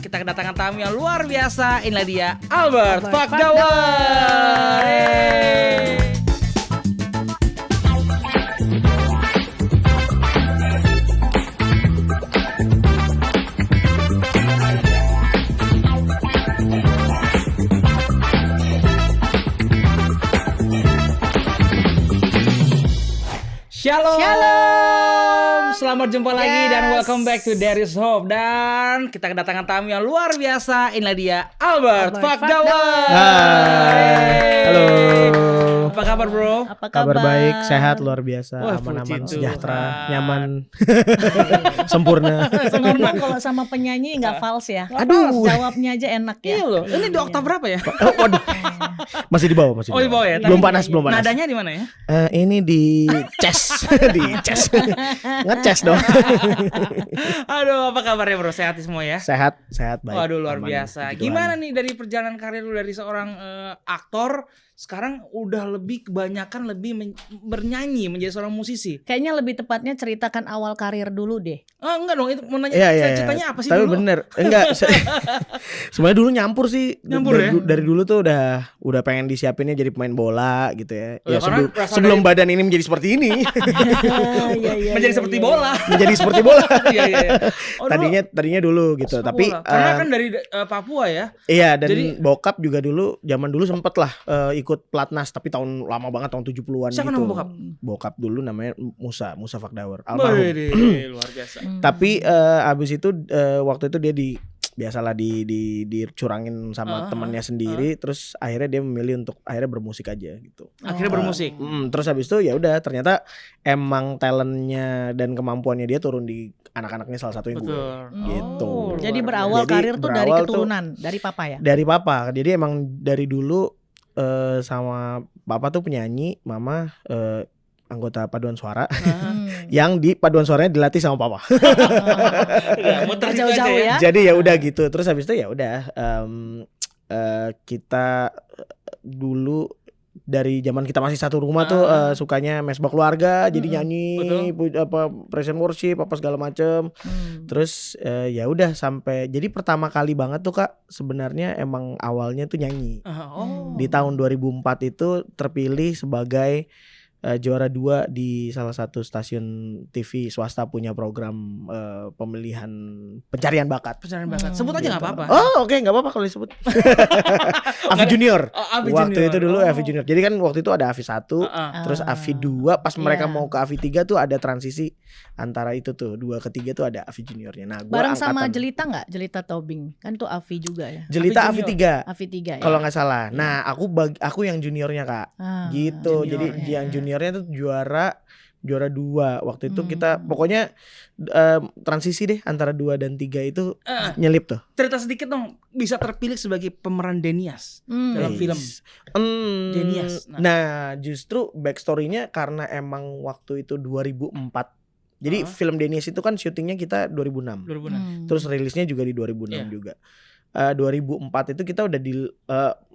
kita kedatangan tamu yang luar biasa. Inilah dia Albert Fakdawer. Shalom. Selamat jumpa lagi dan welcome back to There Is Hope. Dan kita kedatangan tamu yang luar biasa. Inilah dia Albert Fakdawer. Halo. Apa kabar bro? Apa kabar baik, sehat, luar biasa, aman-aman, sejahtera, nyaman, sempurna. Ngomong kalau sama penyanyi nggak fals ya. Aduh. Jawabnya aja enak ya. Iya loh. Ini di oktav berapa ya? Waduh. Masih di bawah, Oh di bawah ya. Belum panas. Nadanya di mana ya? Ini di chest, ngeces dong. Aduh, apa kabarnya bro? Sehat semua ya? Sehat baik. Waduh luar aman, biasa. puji Tuhan. Gimana nih dari perjalanan karir lu dari seorang aktor sekarang udah lebih kebanyakan bernyanyi menjadi seorang musisi? Kayaknya lebih tepatnya ceritakan awal karir dulu deh. Enggak dong, itu mau nanya Iya. ceritanya apa sih Tapi dulu? bener, enggak. Sebenarnya dulu nyampur sih. Nyampur ya? Dari dulu tuh udah pengen disiapinnya jadi pemain bola gitu ya. Ya, karena sebelum badan ini menjadi seperti ini. Menjadi seperti bola. Menjadi seperti bola. Iya. Oh, Tadinya dulu gitu. sepak Tapi bola. Karena kan dari Papua ya. iya, dan Jadi- bokap juga zaman dulu sempet lah ikut pelatnas, tapi tahun lama banget, tahun 70-an Siapa gitu. nama bokap? Bokap dulu namanya Musa Fakdawer, almarhum. Wih, luar biasa. Tapi abis itu waktu itu dia biasalah dicurangin sama temannya sendiri, terus akhirnya dia memilih untuk akhirnya bermusik aja gitu. Akhirnya bermusik. Terus habis itu ya udah, ternyata emang talentnya dan kemampuannya dia turun di anak-anaknya, salah satunya gue. Betul. Gitu. Oh, Jadi luar berawal Jadi karir tuh dari berawal tuh keturunan, dari papa ya. Dari papa. Jadi emang dari dulu sama papa tuh penyanyi, mama anggota paduan suara yang di paduan suaranya dilatih sama papa. Ya, muter gitu aja Jauh-jauh ya. ya. Jadi ya udah gitu. Terus habis itu ya udah kita dulu dari zaman kita masih satu rumah tuh sukanya mesbah keluarga, jadi nyanyi, praise and worship apa segala macem. Terus ya udah sampai jadi pertama kali banget tuh Kak, sebenarnya emang awalnya tuh nyanyi. Oh. Di tahun 2004 itu terpilih sebagai juara 2 di salah satu stasiun TV swasta punya program pemilihan pencarian bakat. Pencarian bakat. Sebut aja enggak apa-apa. Oh oke, nggak apa-apa kalau disebut. Avi Junior. Oh, Avi Waktu Junior. itu dulu Oh. Avi Junior. Jadi kan waktu itu ada Avi 1, terus Avi 2. Pas mereka Iya. mau ke Avi 3 tuh ada transisi antara itu tuh 2 ke 3 tuh ada Avi Juniornya. Nah, gua Bareng sama angkatan Jelita nggak? Jelita Tobing. Kan tuh Avi juga ya. Jelita Avi Avi 3 Avi 3 ya. kalau nggak salah. Nah, aku yang juniornya Kak. Gitu. junior. Jadi yang juniornya tuh juara 2. Waktu itu kita pokoknya transisi deh antara 2 dan 3 itu nyelip tuh. Cerita sedikit dong, bisa terpilih sebagai pemeran Denias dalam film Denias. Nah, justru backstory-nya karena emang waktu itu 2004. Jadi film Denias itu kan syutingnya kita 2006. 2006. Terus rilisnya juga di 2006 Iya. juga. 2004 itu kita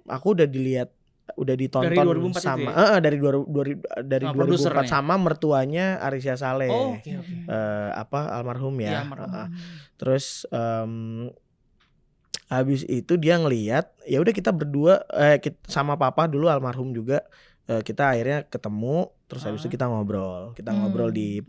aku udah ditonton Dari 2004 sama itu ya? dari Sama 2004 produsernya. sama mertuanya Arisya Saleh. Oh, oke. Almarhum ya. Iya, almarhum. Terus habis itu dia ngelihat, ya udah kita berdua sama papa dulu almarhum juga, kita akhirnya ketemu, terus habis itu kita ngobrol di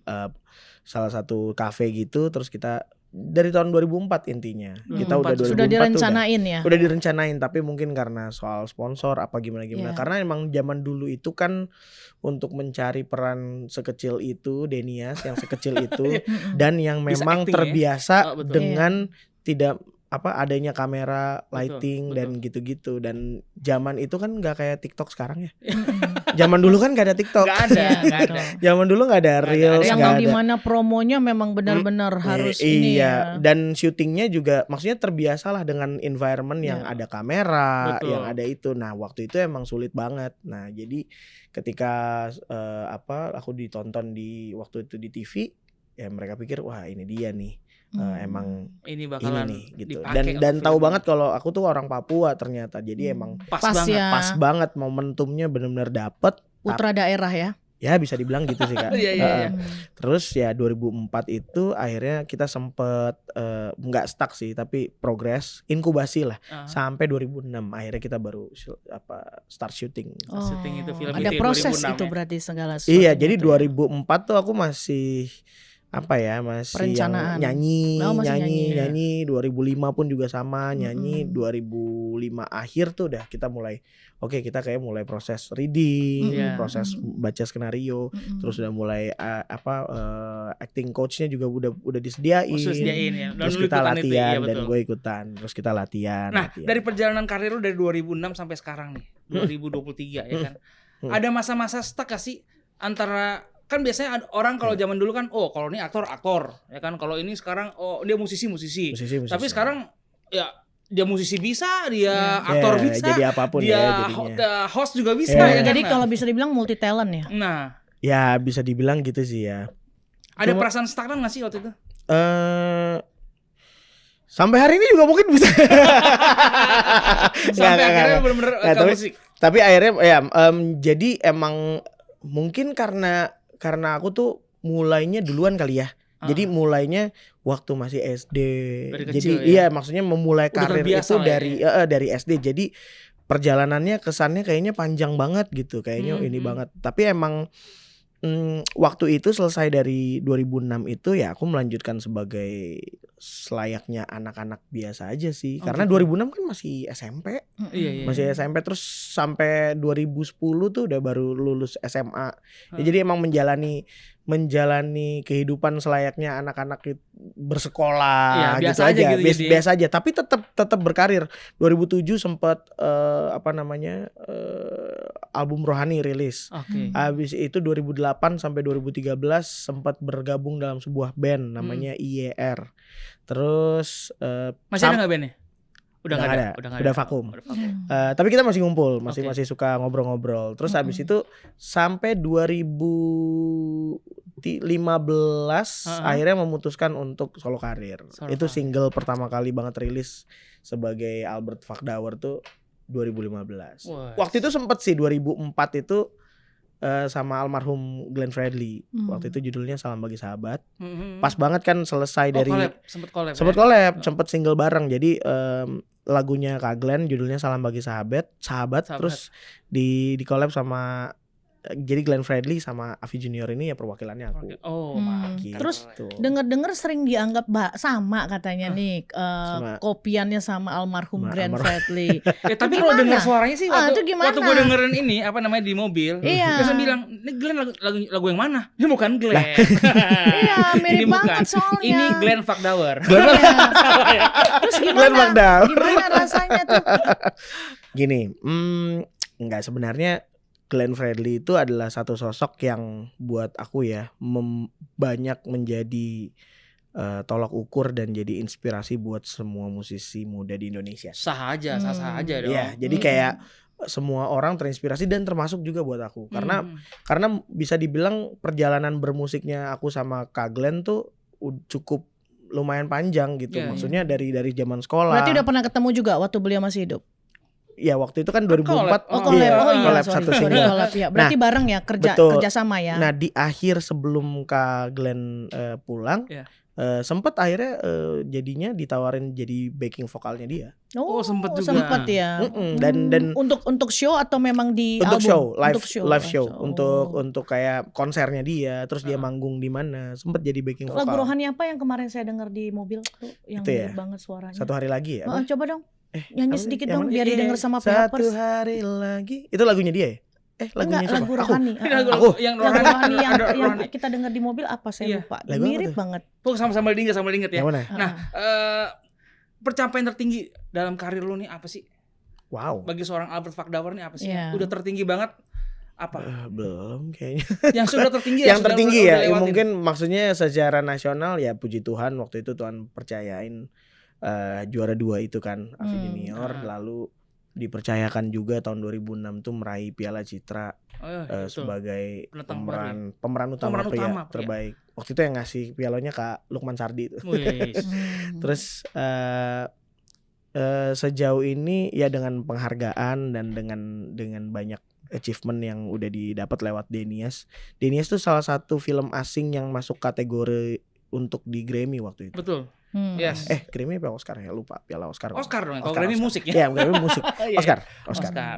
salah satu kafe gitu, terus kita dari tahun 2004 intinya. Kita udah 2004 sudah tuh direncanain ya. udah direncanain, tapi mungkin karena soal sponsor apa gimana. Iya. Karena emang zaman dulu itu kan untuk mencari peran sekecil itu, Denias yang sekecil itu dan yang Bisa memang acting ya? terbiasa Betul. dengan tidak adanya kamera, betul. lighting dan gitu-gitu. Dan zaman itu kan nggak kayak TikTok sekarang ya. Zaman dulu kan nggak ada TikTok. Nggak ada. Zaman dulu nggak ada reels, Yang nggak ada. dimana promonya memang benar-benar harus ini ya. Dan syutingnya juga maksudnya terbiasalah dengan environment yang ada kamera, Betul. yang ada itu. Nah, waktu itu emang sulit banget. Nah, jadi ketika aku ditonton waktu itu di TV, ya mereka pikir wah ini dia nih. Emang Ini bakalan ini nih gitu. dipakai Dan untuk tahu film. banget kalau aku tuh orang Papua ternyata. Jadi emang Pas Pas banget. ya. pas banget momentumnya benar-benar dapet. Putra daerah ya. Ya bisa dibilang gitu sih Kak. Iya. Terus ya 2004 itu akhirnya kita sempet nggak stuck sih tapi progress inkubasi lah sampai 2006 akhirnya kita baru start syuting. Syuting itu film ada itu proses 2006 itu ya? berarti segala sesuatu. Iya jadi 2004 tuh aku masih masih yang Perencanaan. nyanyi. Masih 2005 pun juga sama nyanyi. 2005 akhir tuh udah kita mulai kita kayak mulai proses reading, proses baca skenario, terus udah mulai acting coachnya juga udah disediain. Ya. Terus kita latihan dan gue ikutan. Terus kita latihan. Nah dari perjalanan karir lu dari 2006 sampai sekarang nih 2023 ya kan. Ada masa-masa stuck gak sih antara kan biasanya orang kalau zaman dulu kan kalau ini aktor ya kan, kalau ini sekarang dia musisi. Tapi sekarang ya dia musisi bisa, dia aktor bisa, jadi apapun dia host juga bisa ya kan. Jadi kalau bisa dibilang multi talent ya. Nah, ya bisa dibilang gitu sih ya. Ada perasaan stagnan gak sih waktu itu? Sampai hari ini juga mungkin bisa. Sampai akhirnya benar-benar ke musik. Tapi akhirnya jadi emang mungkin karena aku tuh mulainya duluan kali ya. Jadi mulainya waktu masih SD. Jadi iya maksudnya memulai karir itu dari SD. Jadi perjalanannya kesannya kayaknya panjang banget gitu. Kayaknya ini banget. Tapi emang waktu itu selesai dari 2006 itu ya aku melanjutkan sebagai selayaknya anak-anak biasa aja sih. Karena 2006 kan masih SMP. Masih SMP terus sampai 2010 tuh udah baru lulus SMA. Ya, jadi emang menjalani kehidupan selayaknya anak-anak bersekolah biasa gitu aja. gitu biasa aja tapi tetap berkarir. 2007 sempat album Rohani rilis. Habis itu 2008 sampai 2013 sempat bergabung dalam sebuah band namanya IYR. Terus masih ada enggak bandnya? Udah vakum. Tapi kita masih ngumpul, masih suka ngobrol-ngobrol. Terus habis itu sampai 2015 akhirnya memutuskan untuk solo karir. Itu single pertama kali banget rilis sebagai Albert Fakdauer tuh 2015. Waktu itu sempet sih 2004 itu sama almarhum Glenn Fredly. Waktu itu judulnya Salam Bagi Sahabat. Pas banget kan selesai dari sempet collab, sempet single bareng. Jadi lagunya Kak Glenn judulnya Salam Bagi Sahabat. Terus di collab sama jadi Glenn Fredly sama Avi Junior ini ya perwakilannya aku. Gitu. Terus denger sering dianggap sama katanya nih kopiannya sama almarhum Glenn Fredly. Tapi kalau denger suaranya sih waktu gue dengerin ini di mobil, terus bilang ini Glenn lagu yang mana? Ini bukan Glenn. Iya mirip banget soalnya. Ini Glenn Fakdauer. Terus gimana rasanya tuh? Gini, enggak sebenarnya Glenn Fredly itu adalah satu sosok yang buat aku ya banyak menjadi tolak ukur dan jadi inspirasi buat semua musisi muda di Indonesia. Sah aja dong. Iya, jadi kayak semua orang terinspirasi dan termasuk juga buat aku. Karena bisa dibilang perjalanan bermusiknya aku sama Kak Glenn tuh cukup lumayan panjang gitu. Maksudnya dari zaman sekolah. Berarti udah pernah ketemu juga waktu beliau masih hidup? Ya waktu itu kan 2004 collab satu single. Berarti bareng ya kerja sama ya. Nah di akhir sebelum Kak Glenn pulang sempet akhirnya jadinya ditawarin jadi backing vokalnya dia. Sempet juga. Sempet ya. Dan untuk show atau memang di untuk album? live show. Untuk kayak konsernya dia, terus dia manggung di mana, sempet jadi backing vokal. Lagu Rohani apa yang kemarin saya dengar di mobil tuh yang mirip banget suaranya? Satu hari lagi ya. Coba dong. Nyanyi sedikit dong biar didengar sama Satu Pers. hari lagi. Itu lagunya dia ya? Lagunya siapa? Lagu Rohani. Aku. Yang Rohani yang kita dengar di mobil apa saya lupa. Mirip banget. Tuh sama inget ya. Yang mana? Nah, pencapaian tertinggi dalam karir lu nih apa sih? Wow. Bagi seorang Albert Fakdauer nih apa sih? Udah tertinggi banget apa? Belum kayaknya. Yang sudah tertinggi yang tertinggi ya mungkin maksudnya secara nasional ya puji Tuhan waktu itu Tuhan percayain juara 2 itu kan Avi Junior, lalu dipercayakan juga tahun 2006 tuh meraih Piala Citra sebagai pemeran utama pria terbaik. Waktu itu yang ngasih pialanya Kak Lukman Sardi itu. Terus sejauh ini ya dengan penghargaan dan dengan banyak achievement yang udah didapat lewat Denias. Denias tuh salah satu film asing yang masuk kategori untuk di Grammy waktu itu. Betul. Yes. Grammy apa Oscar ya? Lupa. Piala Oscar. Oscar dong. Kalau Grammy musik ya. Iya, Grammy musik. Oscar.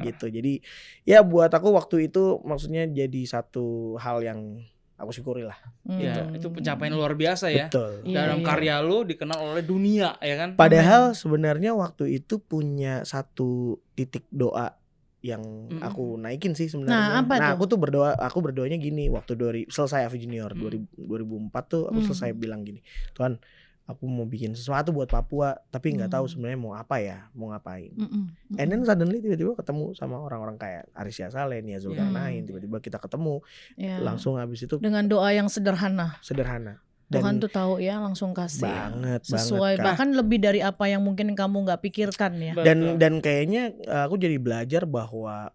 Gitu. Jadi ya buat aku waktu itu maksudnya jadi satu hal yang aku syukuri lah. Ya, itu pencapaian luar biasa ya. Betul. Dalam karya lu dikenal oleh dunia ya kan. Padahal sebenarnya waktu itu punya satu titik doa yang aku naikin sih sebenarnya. Nah, aku berdoanya gini waktu selesai AV Junior 2004 tuh aku selesai bilang gini, Tuhan, aku mau bikin sesuatu buat Papua tapi nggak tahu sebenarnya mau apa ya, mau ngapain. And then suddenly tiba-tiba ketemu sama orang-orang kayak Arisya Saleh, Nia Zulkarnain, tiba-tiba kita ketemu langsung habis itu dengan doa yang sederhana. Dan Tuhan tuh tahu ya, langsung kasih banget, sesuai bahkan lebih dari apa yang mungkin kamu nggak pikirkan ya. Dan kayaknya aku jadi belajar bahwa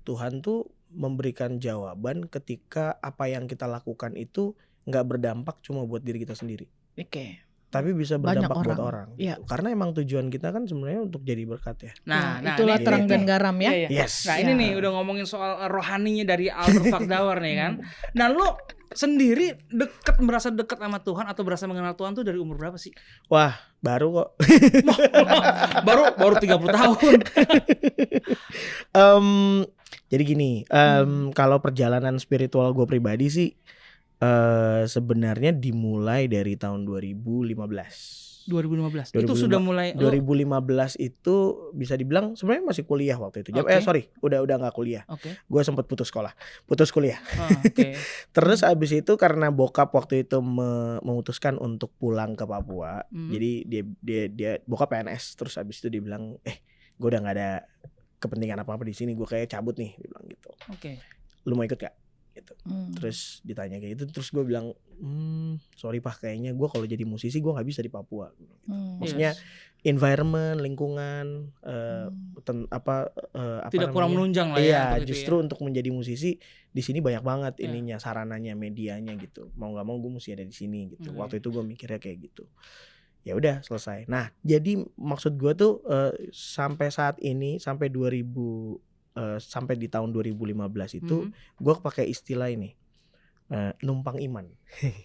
Tuhan tuh memberikan jawaban ketika apa yang kita lakukan itu nggak berdampak cuma buat diri kita sendiri. Tapi bisa berdampak buat orang. Gitu. Karena emang tujuan kita kan sebenarnya untuk jadi berkat ya. Nah itulah ini, terang dan garam ya. Yes. Nah ini nih udah ngomongin soal rohaninya dari Albert Fakdawar nih kan. Nah lu sendiri merasa dekat sama Tuhan atau berasa mengenal Tuhan tuh dari umur berapa sih? Wah, baru kok. baru 30 tahun. Jadi gini, kalau perjalanan spiritual gue pribadi sih sebenarnya dimulai dari tahun 2015. Itu sudah mulai 2015 itu bisa dibilang sebenarnya masih kuliah waktu itu. Udah nggak kuliah. Gue sempat putus kuliah. Terus abis itu karena bokap waktu itu memutuskan untuk pulang ke Papua. Jadi dia bokap PNS. Terus abis itu dia bilang, gue udah nggak ada kepentingan apa-apa di sini. Gue kayak cabut nih, dia bilang gitu. Lu mau ikut gak? Gitu. Terus ditanya kayak gitu, terus gue bilang sorry Pak, kayaknya gue kalau jadi musisi gue nggak bisa di Papua. Maksudnya environment, lingkungan, tidak kurang menunjang lah ya. Iya, justru untuk menjadi musisi di sini banyak banget ininya, sarananya, medianya gitu. Mau nggak mau gue mesti ada di sini gitu. Waktu itu gue mikirnya kayak gitu. Ya udah selesai. Nah, jadi maksud gue tuh sampai saat ini sampai sampai di tahun 2015 itu gue pakai istilah ini numpang iman.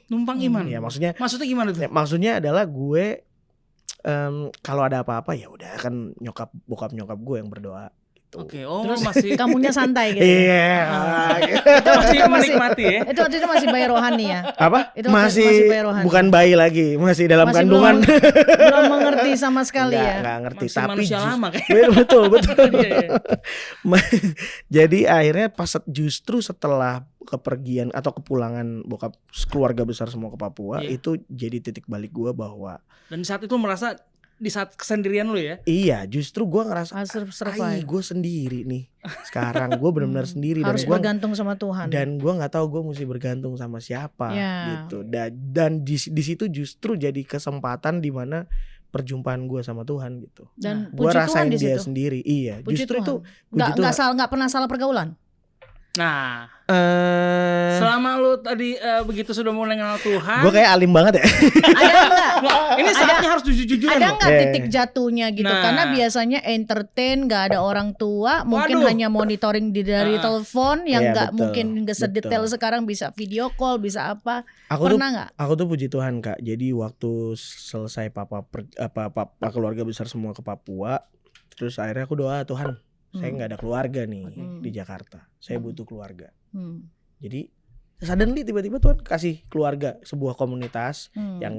Numpang iman. Ya maksudnya gimana tuh? Maksudnya adalah gue kalau ada apa-apa ya udah kan bokap nyokap gue yang berdoa. Terus masih kamunya santai gitu. Iya. Itu masih menikmati ya. Itu waktu itu masih bayi rohani ya. Apa? Itu masih bayi rohani. Bukan bayi lagi, masih dalam kandungan. Belum mengerti sama sekali ya. Enggak ngerti, masih tapi lama kan. Betul. Jadi akhirnya justru setelah kepergian atau kepulangan bokap keluarga besar semua ke Papua, itu jadi titik balik gue bahwa dan saat itu merasa di saat kesendirian lu ya? Iya, justru gue ngerasa gue sendiri nih. Sekarang gue benar-benar sendiri. Harus bergantung sama Tuhan. Dan gue nggak tahu gue mesti bergantung sama siapa gitu. Dan di situ justru jadi kesempatan di mana perjumpaan gue sama Tuhan gitu. Dan gue rasain Tuhan dia sendiri. Iya, puji justru Tuhan. itu nggak pernah salah pergaulan. Nah, selama lu tadi begitu sudah mulai kenal Tuhan, gue kayak alim banget ya. Ada enggak? Ini saatnya harus jujur-jujuran. Ada enggak titik jatuhnya gitu? Karena biasanya entertain, nggak ada orang tua, mungkin hanya monitoring dari telepon yang nggak mungkin nggak sedetail sekarang, bisa video call, bisa apa? Pernah nggak? Aku tuh puji Tuhan Kak. Jadi waktu selesai papa keluarga besar semua ke Papua, terus akhirnya aku doa, Tuhan, saya nggak ada keluarga nih di Jakarta. Saya butuh keluarga. Jadi suddenly tiba-tiba Tuhan kasih keluarga, sebuah komunitas yang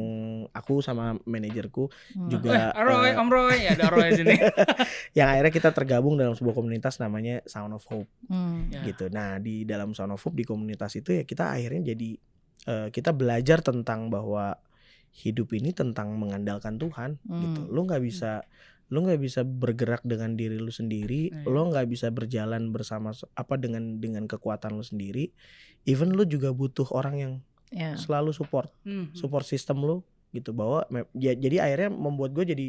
aku sama manajerku juga Om Roy ya, ada Roy sini. Yang akhirnya kita tergabung dalam sebuah komunitas namanya Sound of Hope. Gitu. Nah, di dalam Sound of Hope, di komunitas itu ya kita akhirnya jadi kita belajar tentang bahwa hidup ini tentang mengandalkan Tuhan gitu. Lu nggak bisa bergerak dengan diri lu sendiri, lu nggak bisa berjalan bersama dengan kekuatan lu sendiri. Even lu juga butuh orang yang selalu support sistem lu gitu. Bahwa jadi akhirnya membuat gue jadi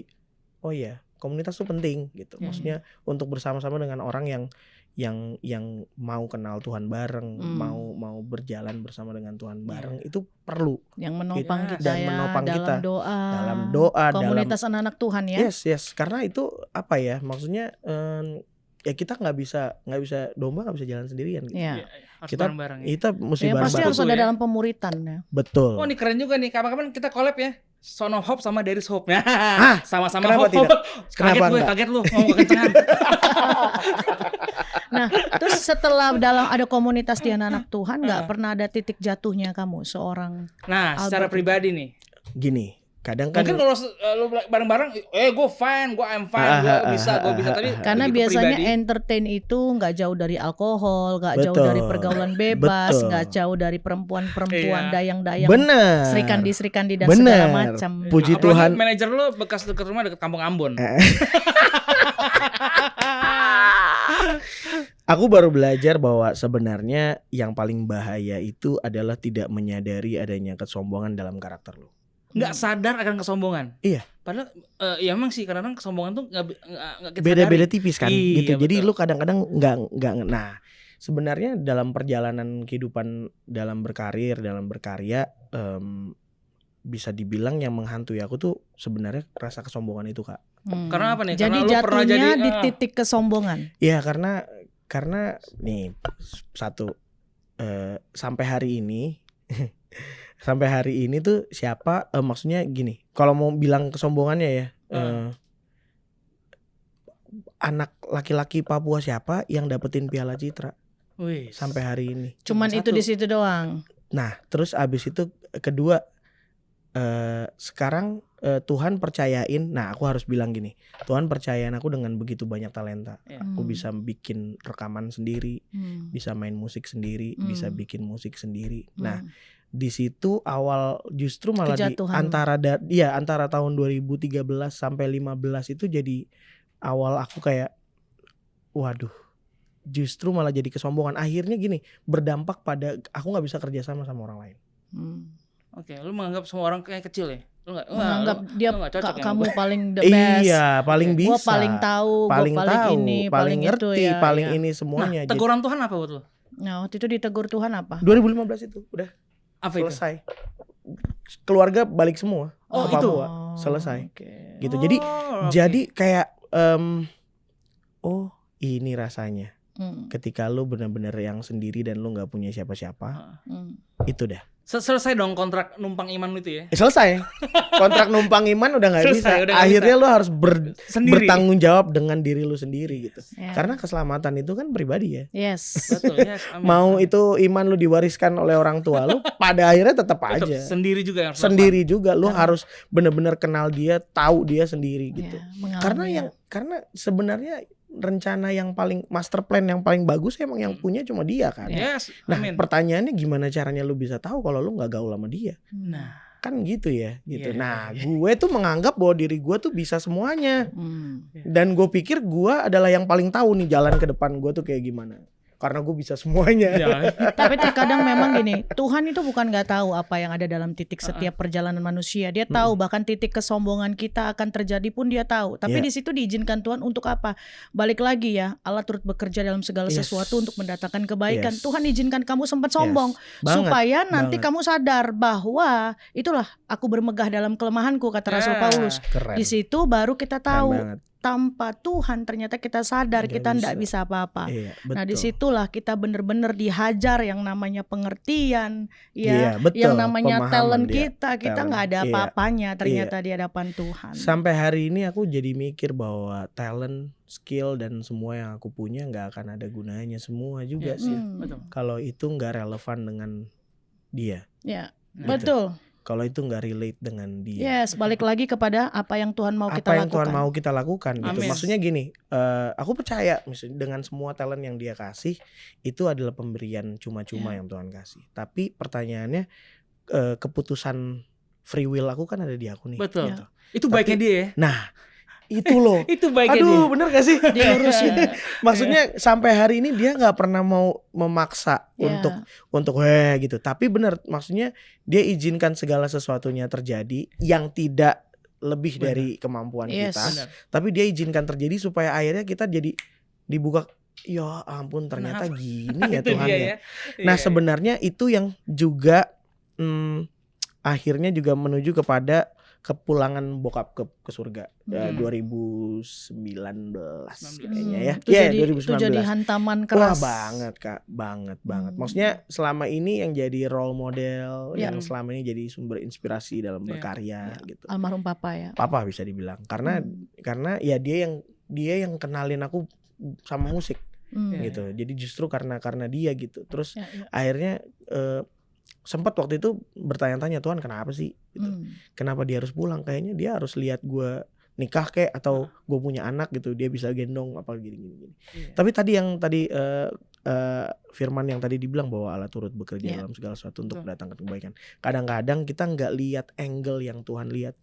komunitas tuh penting gitu. Maksudnya untuk bersama-sama dengan orang yang mau kenal Tuhan bareng, mau berjalan bersama dengan Tuhan bareng, itu perlu. Yang menopang gitu. kita Dan menopang kita dalam doa, komunitas anak-anak Tuhan ya. Yes, karena itu apa ya? Maksudnya ya kita nggak bisa domba nggak bisa jalan sendirian gitu. Iya. Harus Kita bareng-bareng ya. Kita mesti Ya, pasti bareng-bareng. harus ada ya. dalam pemuritan ya. Betul. Oh, ini keren juga nih. Kapan-kapan kita collab ya. Son of Hope sama There is Hope. Sama-sama kenapa Hope. tidak? Kenapa Kaget lu ngomong kekencengan. Nah, terus setelah ada komunitas di anak Tuhan, nggak pernah ada titik jatuhnya kamu seorang? Nah, secara Albert. pribadi nih. Gini, kadang kan Mungkin kalau lu bareng-bareng, gue fine, gue I'm fine, gue bisa. Tapi Karena begitu biasanya pribadi, entertain itu nggak jauh dari alkohol, nggak jauh Betul. dari pergaulan bebas, Betul. nggak jauh dari perempuan-perempuan Iya. dayang-dayang, bener. serikandi dan Bener. segala macam. Puji apalagi Tuhan. manajer lu bekas dekat rumah dekat Kampung Ambon. Aku baru belajar bahwa sebenarnya yang paling bahaya itu adalah tidak menyadari adanya kesombongan dalam karakter lu. Nggak sadar akan kesombongan. Iya. Padahal ya emang sih kadang-kadang kesombongan tuh nggak kita Beda-beda sadari. tipis kan Iya, gitu. Jadi betul. lu kadang-kadang nggak. Nah, sebenarnya dalam perjalanan kehidupan, dalam berkarir, dalam berkarya, bisa dibilang yang menghantui aku tuh sebenarnya rasa kesombongan itu, Kak. Karena apa nih? Jadi Karena lu pernah jatuhnya jadi, di titik kesombongan. Iya, karena nih satu, sampai hari ini sampai hari ini tuh siapa, maksudnya gini, kalau mau bilang kesombongannya ya, anak laki-laki Papua siapa yang dapetin Piala Citra Wih, sampai hari ini. Cuman itu satu. di situ doang. Nah, terus abis itu kedua, sekarang Tuhan percayain. Nah, aku harus bilang gini, Tuhan percayain aku dengan begitu banyak talenta. Ya. Aku bisa bikin rekaman sendiri, bisa main musik sendiri, bisa bikin musik sendiri. Nah, di situ awal justru malah Kejatuhan. antara tahun 2013 sampai 15 itu jadi awal aku kayak waduh, justru malah jadi kesombongan. Akhirnya gini, berdampak pada aku nggak bisa kerja sama orang lain. Oke, lu menganggap semua orang kayak kecil ya? Lu nggak? Menganggap dia lu nggak cocok ya kamu sama gua. paling the best. Iya, paling Oke. bisa. Gua paling tahu, paling gua paling tahu, ini, paling itu ngerti, ya. paling Iya. ini semuanya. Nah, teguran Tuhan apa buat lu? Nah, waktu itu ditegur Tuhan apa? 2015 itu udah Apa itu? selesai. Keluarga balik semua. Oh, ke itu? Papua. Selesai. Oke. Gitu. Oh, oke. Jadi kayak oh, ini rasanya. Hmm. Ketika lu benar-benar yang sendiri dan lu nggak punya siapa-siapa, itu dah. Selesai dong kontrak numpang iman lu itu ya? Selesai. Kontrak numpang iman udah nggak bisa. Selesai, udah nggak Akhirnya lu harus Sendiri. bertanggung jawab dengan diri lu sendiri gitu. Ya. Karena keselamatan itu kan pribadi ya. Yes. Betul, yes, amin. Mau itu iman lu diwariskan oleh orang tua lu, pada akhirnya tetap Tetap aja. sendiri juga yang harus Sendiri juga lu Karena- harus benar-benar kenal dia, tahu dia sendiri gitu. Ya, mengalami Karena sebenarnya rencana yang paling master plan yang paling bagus emang yang punya cuma dia kan. lakukan. Yes, Nah, amin. pertanyaannya gimana caranya lu bisa tahu kalau lu nggak gaul sama dia? Nah, Kan gitu ya, gitu. Iya. Nah, gue tuh menganggap bahwa diri gue tuh bisa semuanya. Hmm. Dan gue pikir gue adalah yang paling tahu nih jalan ke depan gue tuh kayak gimana. Karena gue bisa semuanya. ya. Tapi terkadang memang gini, Tuhan itu bukan nggak tahu apa yang ada dalam titik setiap perjalanan manusia. Dia tahu bahkan titik kesombongan kita akan terjadi pun dia tahu. Tapi Iya. di situ diizinkan Tuhan untuk apa? Balik lagi ya, Allah turut bekerja dalam segala Yes. sesuatu untuk mendatangkan kebaikan. Yes. Tuhan izinkan kamu sempat sombong Banget, supaya nanti banget. kamu sadar bahwa itulah aku bermegah dalam kelemahanku kata Rasul Ya. Paulus. Keren. Di situ baru kita Keren tahu banget. tanpa Tuhan ternyata kita sadar Nggak kita tidak bisa. bisa apa-apa. Iya, betul. Nah disitulah kita bener-bener dihajar yang namanya pengertian, Iya, ya, betul. yang namanya Pemahaman talent dia. kita Talent. nggak ada Iya. apa-apanya ternyata di hadapan Tuhan. Sampai hari ini aku jadi mikir bahwa talent, skill dan semua yang aku punya nggak akan ada gunanya semua juga Yes. sih. Betul. Kalau itu nggak relevan dengan dia, Ya, Nah, betul. kalau itu nggak relate dengan dia. Yes, balik lagi kepada apa yang Tuhan mau kita Apa yang lakukan. Tuhan mau kita lakukan gitu. Amin. Maksudnya gini, aku percaya misalnya dengan semua talent yang dia kasih itu adalah pemberian cuma-cuma yang Tuhan kasih. Tapi pertanyaannya keputusan free will aku kan ada di aku nih. Betul. Gitu. Itu baiknya dia ya. Nah, itu loh. Itu baiknya Aduh, dia. bener gak sih? Diurusin. Maksudnya sampai hari ini dia nggak pernah mau memaksa Ya. untuk gitu. Tapi bener, maksudnya dia izinkan segala sesuatunya terjadi yang tidak lebih Bener. dari kemampuan Yes. kita. Benar. Tapi dia izinkan terjadi supaya akhirnya kita jadi dibuka. Ya ampun, ternyata gini ya Itu Tuhan dia ya. ya. Nah Iya, sebenarnya itu yang juga akhirnya juga menuju kepada kepulangan bokap ke surga 2019 kayaknya ya. Itu 2019. Itu jadi hantaman keras. Wah banget Kak, banget. Maksudnya selama ini yang jadi role model, yang selama ini jadi sumber inspirasi dalam berkarya gitu. Almarhum Papa ya. Papa bisa dibilang. Karena ya dia yang kenalin aku sama musik. Gitu. Jadi justru karena dia gitu. Terus akhirnya sempat waktu itu bertanya-tanya, Tuhan kenapa sih gitu. Kenapa dia harus pulang? Kayaknya dia harus lihat gue nikah kayak atau gue punya anak gitu, dia bisa gendong apa gini. Tapi tadi firman yang tadi dibilang bahwa Allah turut bekerja dalam segala sesuatu untuk mendatangkan kebaikan. Kadang-kadang kita nggak lihat angle yang Tuhan lihat.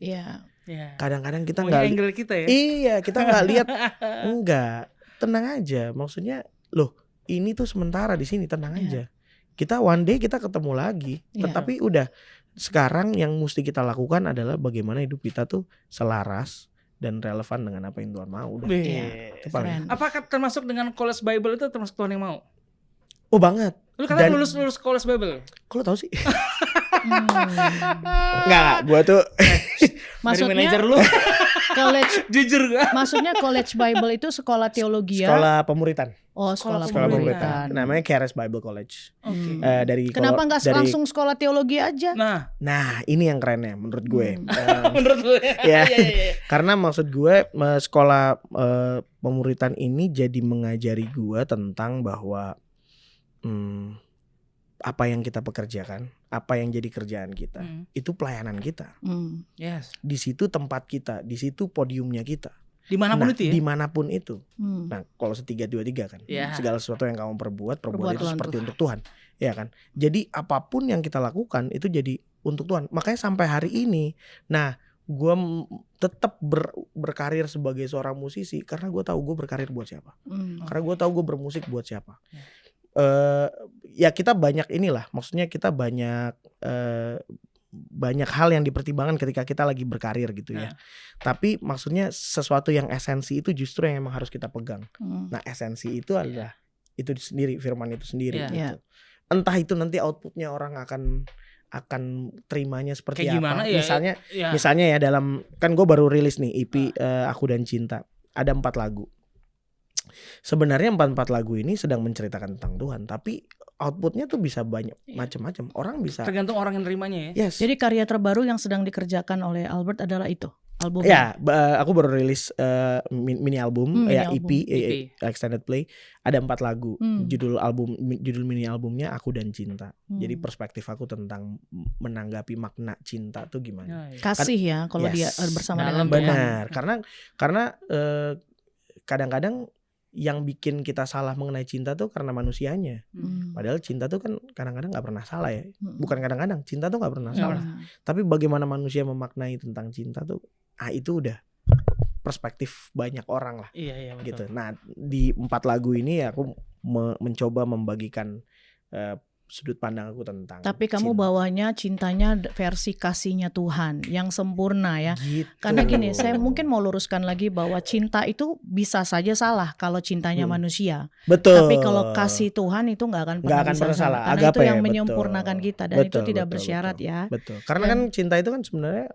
Kadang-kadang kita nggak angle kita ya. Iya, kita nggak lihat. Enggak, tenang aja. Maksudnya loh, ini tuh sementara di sini, tenang aja. Kita one day kita ketemu lagi. Tetapi udah sekarang yang mesti kita lakukan adalah bagaimana hidup kita tuh selaras dan relevan dengan apa yang Tuhan mau. Udah. Apakah termasuk dengan College Bible itu termasuk Tuhan yang mau? Oh banget. Lu katanya lulus College Bible. Kok lu tahu sih? Enggak, gua tuh maksudnya manajer lu. College jujur gak? Maksudnya College Bible itu sekolah teologi ya? Sekolah pemuritan. Oh, sekolah pemuritan. Namanya Charis Bible College. Kenapa nggak langsung sekolah teologi aja? Nah, ini yang kerennya menurut gue. Menurut gue. Ya. Karena maksud gue sekolah pemuritan ini jadi mengajari gue tentang bahwa apa yang kita pekerjakan, apa yang jadi kerjaan kita, itu pelayanan kita. Di situ tempat kita, di situ podiumnya kita. Dimanapun itu ya? Dimanapun itu. Nah, kalau 3-2-3 kan, segala sesuatu yang kamu perbuat itu seperti untuk Tuhan, ya kan. Jadi apapun yang kita lakukan itu jadi untuk Tuhan. Makanya sampai hari ini, nah, gue tetap berkarir sebagai seorang musisi karena gue tahu gue berkarir buat siapa. Karena gue tahu gue bermusik buat siapa. Ya kita banyak inilah, maksudnya kita banyak hal yang dipertimbangkan ketika kita lagi berkarir gitu ya. Tapi maksudnya sesuatu yang esensi itu justru yang emang harus kita pegang. Nah esensi itu adalah itu sendiri, firman itu sendiri gitu. Entah itu nanti outputnya orang akan terimanya seperti kayak apa. Gimana, misalnya ya dalam, kan gue baru rilis nih EP Aku dan Cinta. Ada 4 lagu. Sebenarnya 4 lagu ini sedang menceritakan tentang Tuhan, tapi outputnya tuh bisa banyak macam-macam. Orang bisa tergantung orang yang nerimanya ya. Jadi karya terbaru yang sedang dikerjakan oleh Albert adalah itu album. Ya, aku baru rilis mini album, EP, extended play. Ada 4 lagu. Judul mini albumnya Aku dan Cinta. Jadi perspektif aku tentang menanggapi makna cinta tuh gimana? Kasih ya kalau dia bersama dengan benar. Karena kadang-kadang yang bikin kita salah mengenai cinta tuh karena manusianya. Padahal cinta tuh kan kadang-kadang gak pernah salah ya. Bukan kadang-kadang, cinta tuh gak pernah salah. Tapi bagaimana manusia memaknai tentang cinta tuh, itu udah perspektif banyak orang lah. Iya, gitu. Nah di 4 lagu ini aku mencoba membagikan sudut pandang aku tentang. Tapi kamu bawanya cintanya versi kasihnya Tuhan yang sempurna ya. Gitu. Karena gini, saya mungkin mau luruskan lagi bahwa cinta itu bisa saja salah kalau cintanya manusia. Betul. Tapi kalau kasih Tuhan itu nggak akan pernah salah. Karena itu yang menyempurnakan kita dan itu tidak bersyarat ya. Betul. Karena kan cinta itu kan sebenarnya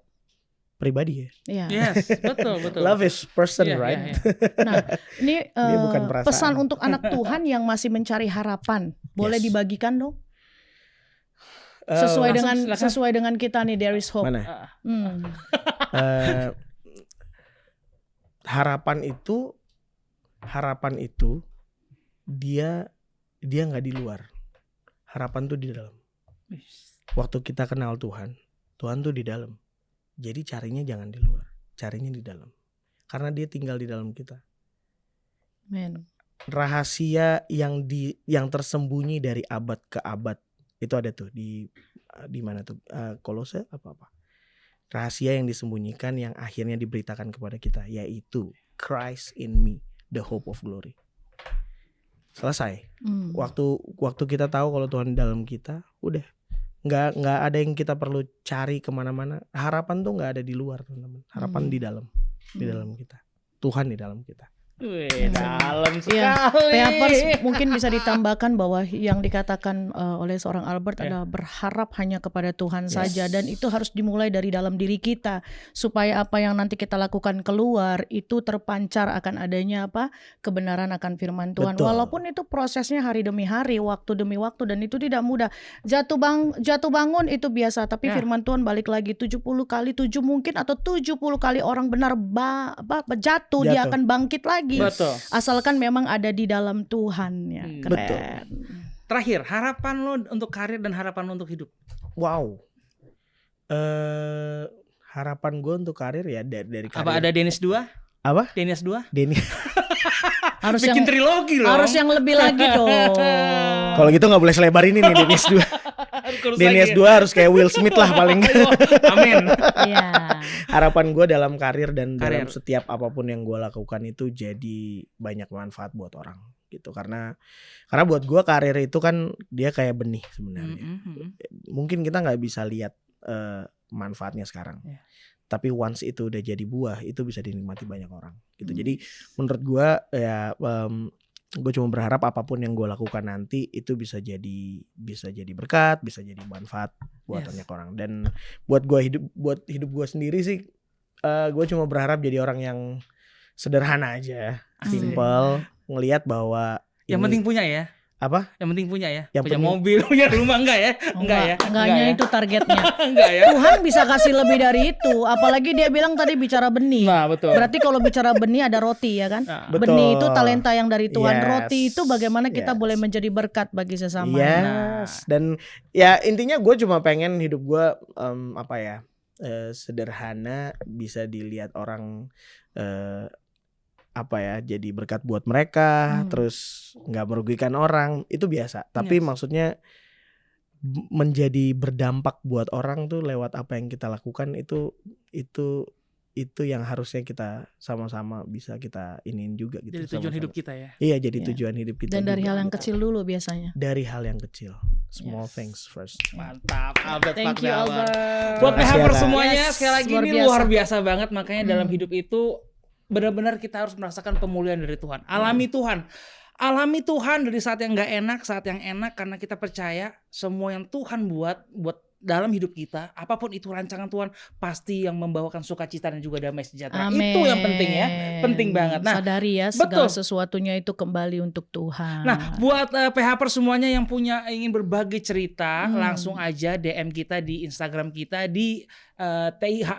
pribadi ya. Yes, betul. Love is person, right? Nah, ini bukan pesan untuk anak Tuhan yang masih mencari harapan. Boleh dibagikan dong? Sesuai dengan kita nih, there is hope. Mana? Harapan itu dia nggak di luar. Harapan tuh di dalam. Waktu kita kenal Tuhan tuh di dalam. Jadi carinya jangan di luar, carinya di dalam. Karena dia tinggal di dalam kita. Amen. Rahasia yang tersembunyi dari abad ke abad itu ada tuh di mana tuh, Kolose apa rahasia yang disembunyikan yang akhirnya diberitakan kepada kita, yaitu Christ in me, the hope of glory. Selesai. Waktu kita tahu kalau Tuhan di dalam kita, udah nggak ada yang kita perlu cari kemana-mana. Harapan tuh nggak ada di luar, teman-teman. Harapan di dalam kita. Tuhan di dalam kita. Wih, dalam Ya, sekali. Papers mungkin bisa ditambahkan bahwa yang dikatakan oleh seorang Albert adalah berharap hanya kepada Tuhan saja, dan itu harus dimulai dari dalam diri kita supaya apa yang nanti kita lakukan keluar itu terpancar akan adanya kebenaran akan firman Tuhan. Betul. Walaupun itu prosesnya hari demi hari, waktu demi waktu, dan itu tidak mudah. Jatuh bangun itu biasa, tapi firman Tuhan balik lagi 70 kali 7 mungkin, atau 70 kali orang benar jatuh, dia akan bangkit lagi. Betul. Asalkan memang ada di dalam Tuhan ya. Keren. Betul. Terakhir, harapan lo untuk karir dan harapan lo untuk hidup. Wow. Harapan gue untuk karir ya dari karir. Apa ada Dennis 2? Apa? Dennis 2? Denny. Harus bikin trilogi loh. Harus yang lebih lagi dong. Kalau gitu nggak boleh selebar ini nih Dennis 2. Dennis 2 harus kayak Will Smith lah paling. Amin. Iya. Harapan gue dalam karir dan dalam setiap apapun yang gue lakukan itu jadi banyak manfaat buat orang gitu, karena buat gue karir itu kan dia kayak benih sebenarnya. Mungkin kita nggak bisa lihat manfaatnya sekarang, tapi once itu udah jadi buah itu bisa dinikmati banyak orang gitu. Jadi menurut gue ya gue cuma berharap apapun yang gue lakukan nanti itu bisa jadi berkat, bisa jadi manfaat buat banyak orang. Dan buat hidup gue sendiri sih, gue cuma berharap jadi orang yang sederhana aja, simple, ngelihat bahwa yang penting punya ya. Apa? Yang penting punya ya. Yang punya penting, mobil, punya rumah enggak ya? Enggak ya. Enggaknya itu targetnya. Enggak ya. Tuhan bisa kasih lebih dari itu. Apalagi dia bilang tadi bicara benih. Nah, betul. Berarti kalau bicara benih ada roti ya kan? Nah, benih itu talenta yang dari Tuhan. Yes. Roti itu bagaimana kita boleh menjadi berkat bagi sesama. Yes. Dan ya intinya gue cuma pengen hidup gue sederhana, bisa dilihat orang jadi berkat buat mereka, terus nggak merugikan orang, itu biasa. Tapi maksudnya menjadi berdampak buat orang tuh lewat apa yang kita lakukan, itu yang harusnya kita sama-sama bisa kita iniin juga gitu. Jadi tujuan hidup kita ya. Iya, jadi tujuan hidup kita. Dan dari juga, hal yang gitu. kecil dulu biasanya. Dari hal yang kecil, small things first. Mantap, Albert. Thank you, Albert. Buat Makasih, PHper Kak. semuanya, sekali lagi luar ini biasa. luar biasa banget. Makanya dalam hidup itu benar-benar kita harus merasakan pemulihan dari Tuhan. Alami Tuhan. Alami Tuhan dari saat yang gak enak, saat yang enak, karena kita percaya semua yang Tuhan buat dalam hidup kita, apapun itu rancangan Tuhan, pasti yang membawakan sukacita dan juga damai sejahtera. Amen. Itu yang penting ya, penting banget. Nah, sadari ya segala betul. Sesuatunya itu kembali untuk Tuhan. Nah, buat PHper semuanya yang ingin berbagi cerita, langsung aja DM kita di Instagram kita di TIH_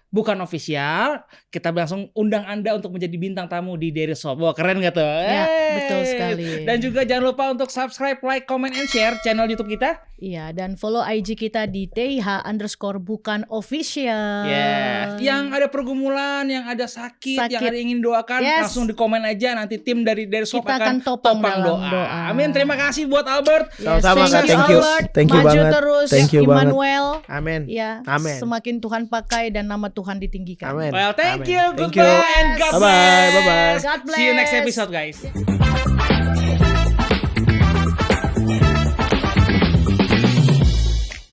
bukan official. Kita langsung undang Anda untuk menjadi bintang tamu di Daily Sob. Wah, keren gak tuh? Ya, betul sekali. Dan juga jangan lupa untuk subscribe, like, comment, and share channel YouTube kita. Iya, dan follow IG kita di TIH_ bukan official. Ya, yang ada pergumulan, yang ada sakit, yang ada ingin doakan, langsung di komen aja. Nanti tim dari Sob kita akan topang dalam doa. Amin. Terima kasih buat Albert. Sama-sama, Kak. Thank you. Thank you Maju banget. terus, Thank you banget. Immanuel. Amin. Ya, Amin. semakin Tuhan pakai dan nama Tuhan ditinggikan. Amin. Well, thank Amin. you. Thank Goodbye you. and God Bye-bye. bless. Bye-bye. God bless. See you next episode, guys.